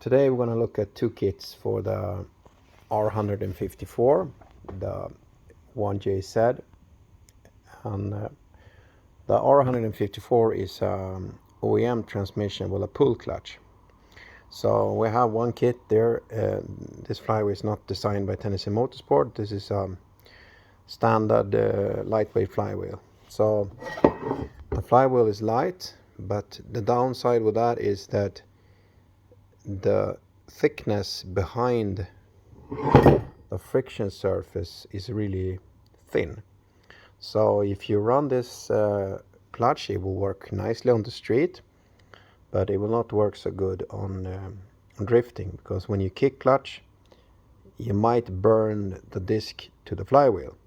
Today we're going to look at two kits for the R154, the 1JZ, and the R154 is OEM transmission with a pull clutch. So we have one kit there. This flywheel is not designed by Tenaci Motorsport. This is a standard lightweight flywheel. So the flywheel is light, but the downside with that is that the thickness behind the friction surface is really thin. So if you run this clutch, it will work nicely on the street, but it will not work so good on drifting, because when you kick clutch, you might burn the disc to the flywheel.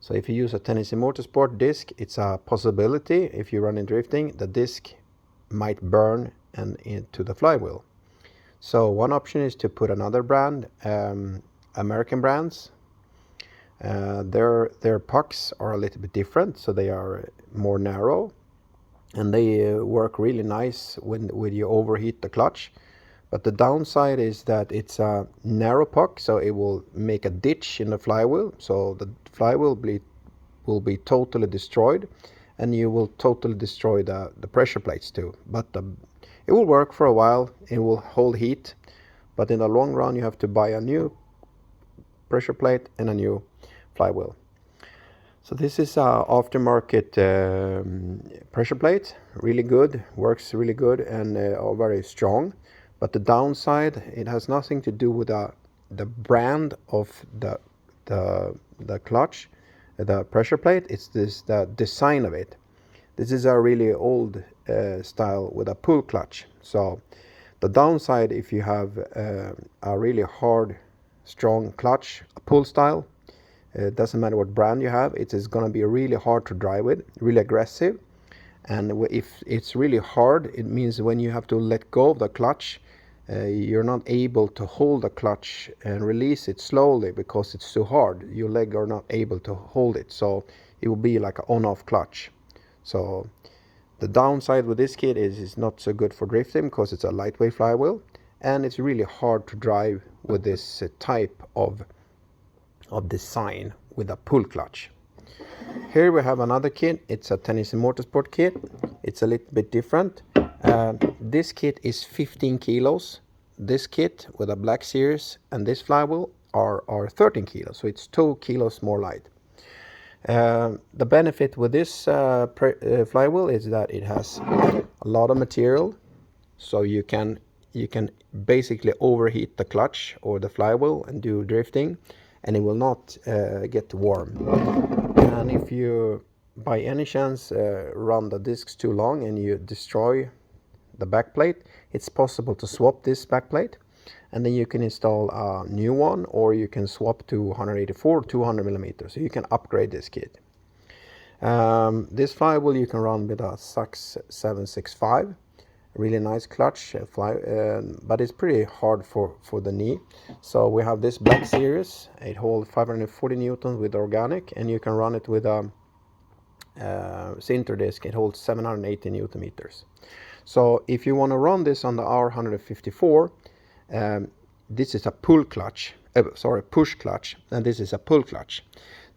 So if you use a Tenaci Motorsport disc, it's a possibility. If you run in drifting, the disc might burn and into the flywheel. So one option is to put another brand, American brands. Their pucks are a little bit different, so they are more narrow, and they work really nice when you overheat the clutch. But the downside is that it's a narrow puck, so it will make a ditch in the flywheel. So the flywheel will be totally destroyed, and you will totally destroy the pressure plates too. But it will work for a while. It will hold heat, but in the long run, you have to buy a new pressure plate and a new flywheel. So this is a aftermarket pressure plate, really good, works really good, and very strong. But the downside, it has nothing to do with the brand of the clutch, the pressure plate. It's the design of it. This is a really old style with a pull clutch. So the downside, if you have a really hard, strong clutch, a pull style, it doesn't matter what brand you have, it is going to be really hard to drive with, really aggressive. And if it's really hard, it means when you have to let go of the clutch, you're not able to hold the clutch and release it slowly because it's too hard. Your leg are not able to hold it, so it will be like an on-off clutch. So the downside with this kit is it's not so good for drifting because it's a lightweight flywheel, and it's really hard to drive with this type of design with a pull clutch. Here we have another kit. It's a Tenaci Motorsport kit. It's a little bit different. This kit is 15 kilos. This kit with a black series and this flywheel are 13 kilos, so it's 2 kilos more light. The benefit with this flywheel is that it has a lot of material, so you can basically overheat the clutch or the flywheel and do drifting, and it will not get warm. And if you by any chance run the discs too long and you destroy the backplate, it's possible to swap this backplate, and then you can install a new one, or you can swap to 184 200 millimeters, so you can upgrade this kit. This flywheel you can run with a Sachs 765, really nice clutch but it's pretty hard for the knee. So we have this black series. It holds 540 newtons with organic, and you can run it with a sinter disc. It holds 780 newton meters. So if you want to run this on the R154, this is a pull clutch, push clutch, and this is a pull clutch.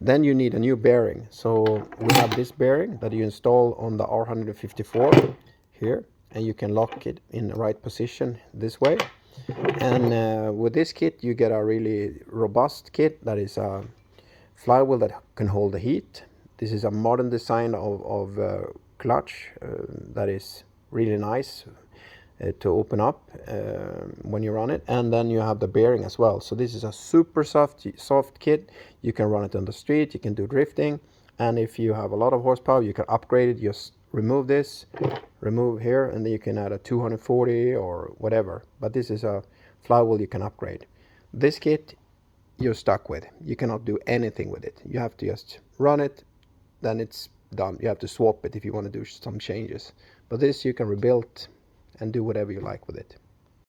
Then you need a new bearing. So we have this bearing that you install on the R154 here, and you can lock it in the right position this way. And with this kit, you get a really robust kit that is a flywheel that can hold the heat. This is a modern design of clutch that is really nice to open up when you run it. And then you have the bearing as well. So this is a super soft kit. You can run it on the street, you can do drifting, and if you have a lot of horsepower, you can upgrade it. Just remove this, remove here, and then you can add a 240 or whatever. But this is a flywheel you can upgrade. This kit you're stuck with. You cannot do anything with it. You have to just run it, then it's done. You have to swap it if you want to do some changes. But this you can rebuild and do whatever you like with it.